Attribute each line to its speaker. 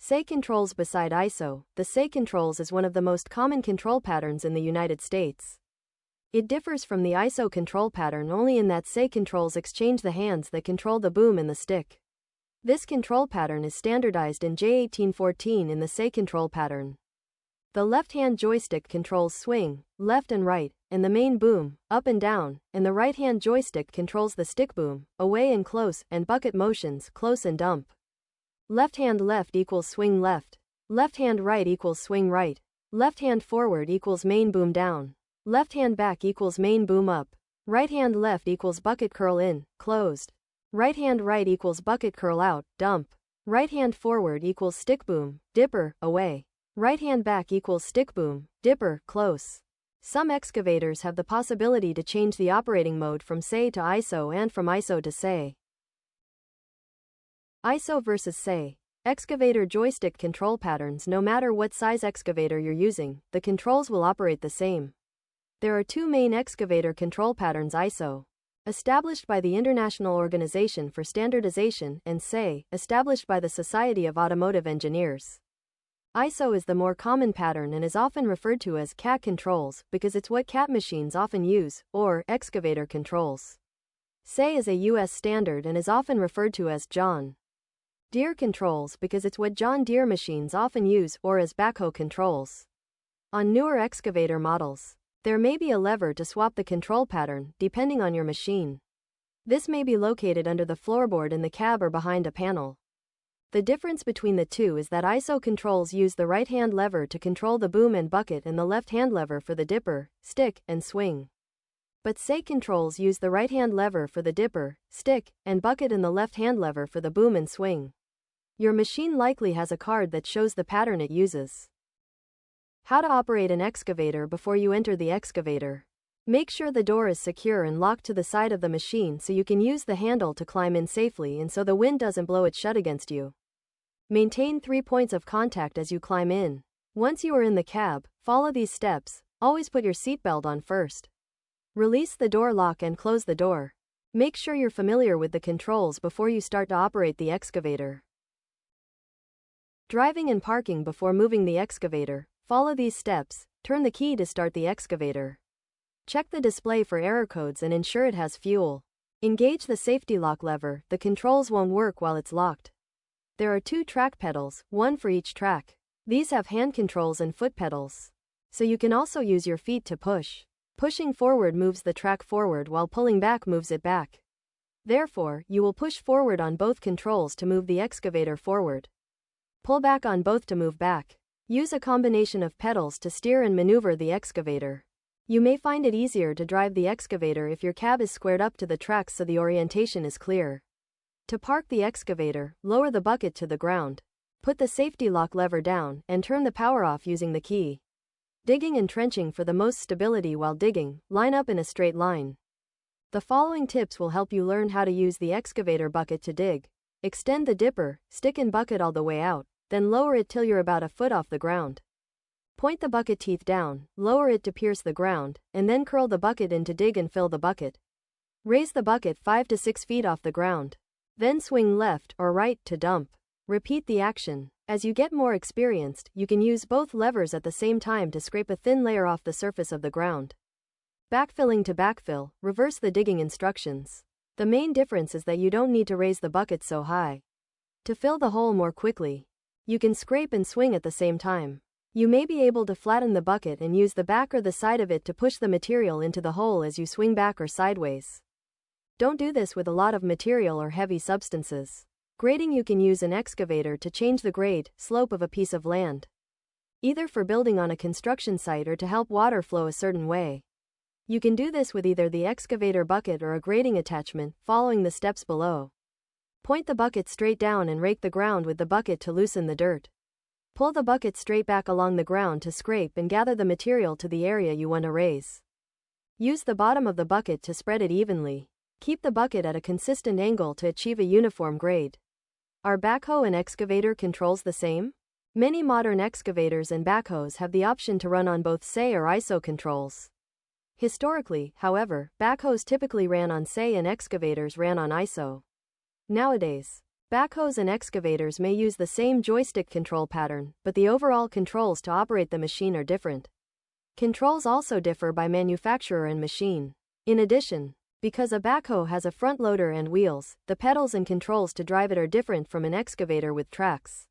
Speaker 1: Say controls beside ISO. The say controls is one of the most common control patterns in the United States. It differs from the ISO control pattern only in that say controls exchange the hands that control the boom and the stick. This control pattern is standardized in J1814 in the say control pattern. The left-hand joystick controls swing, left and right, and the main boom, up and down, and the right-hand joystick controls the stick boom, away and close, and bucket motions, close and dump. Left hand left equals swing left. Left hand right equals swing right. Left hand forward equals main boom down. Left hand back equals main boom up. Right hand left equals bucket curl in, closed. Right hand right equals bucket curl out, dump. Right hand forward equals stick boom, dipper, away. Right hand back equals stick boom, dipper, close. Some excavators have the possibility to change the operating mode from say to ISO and from ISO to say. ISO versus say. Excavator joystick control patterns. No matter what size excavator you're using, the controls will operate the same. There are two main excavator control patterns: ISO, established by the International Organization for Standardization, and say, established by the Society of Automotive Engineers. ISO is the more common pattern and is often referred to as CAT controls because it's what CAT machines often use, or excavator controls. Say is a US standard and is often referred to as John Deere controls because it's what John Deere machines often use, or as backhoe controls. On newer excavator models, there may be a lever to swap the control pattern, depending on your machine. This may be located under the floorboard in the cab or behind a panel. The difference between the two is that ISO controls use the right-hand lever to control the boom and bucket and the left-hand lever for the dipper, stick, and swing. But say controls use the right-hand lever for the dipper, stick, and bucket and the left-hand lever for the boom and swing. Your machine likely has a card that shows the pattern it uses. How to operate an excavator before you enter the excavator. Make sure the door is secure and locked to the side of the machine so you can use the handle to climb in safely and so the wind doesn't blow it shut against you. Maintain 3 points of contact as you climb in. Once you are in the cab, follow these steps. Always put your seatbelt on first. Release the door lock and close the door. Make sure you're familiar with the controls before you start to operate the excavator. Driving and parking before moving the excavator. Follow these steps. Turn the key to start the excavator. Check the display for error codes and ensure it has fuel. Engage the safety lock lever. The controls won't work while it's locked. There are 2 track pedals, one for each track. These have hand controls and foot pedals. So you can also use your feet to push. Pushing forward moves the track forward while pulling back moves it back. Therefore, you will push forward on both controls to move the excavator forward. Pull back on both to move back. Use a combination of pedals to steer and maneuver the excavator. You may find it easier to drive the excavator if your cab is squared up to the tracks so the orientation is clear. To park the excavator, lower the bucket to the ground. Put the safety lock lever down and turn the power off using the key. Digging and trenching for the most stability while digging, line up in a straight line. The following tips will help you learn how to use the excavator bucket to dig. Extend the dipper, stick and bucket all the way out, then lower it till you're about a foot off the ground. Point the bucket teeth down, lower it to pierce the ground, and then curl the bucket in to dig and fill the bucket. Raise the bucket 5 to 6 feet off the ground. Then swing left or right to dump. Repeat the action. As you get more experienced, you can use both levers at the same time to scrape a thin layer off the surface of the ground. Backfilling to backfill, reverse the digging instructions. The main difference is that you don't need to raise the bucket so high. To fill the hole more quickly, you can scrape and swing at the same time. You may be able to flatten the bucket and use the back or the side of it to push the material into the hole as you swing back or sideways. Don't do this with a lot of material or heavy substances. Grading: you can use an excavator to change the grade, slope of a piece of land, either for building on a construction site or to help water flow a certain way. You can do this with either the excavator bucket or a grading attachment, following the steps below. Point the bucket straight down and rake the ground with the bucket to loosen the dirt. Pull the bucket straight back along the ground to scrape and gather the material to the area you want to raise. Use the bottom of the bucket to spread it evenly. Keep the bucket at a consistent angle to achieve a uniform grade. Are backhoe and excavator controls the same? Many modern excavators and backhoes have the option to run on both say or ISO controls. Historically, however, backhoes typically ran on say and excavators ran on ISO. Nowadays, Backhoes and excavators may use the same joystick control pattern, but the overall controls to operate the machine are different. Controls also differ by manufacturer and machine. In addition, because a backhoe has a front loader and wheels, the pedals and controls to drive it are different from an excavator with tracks.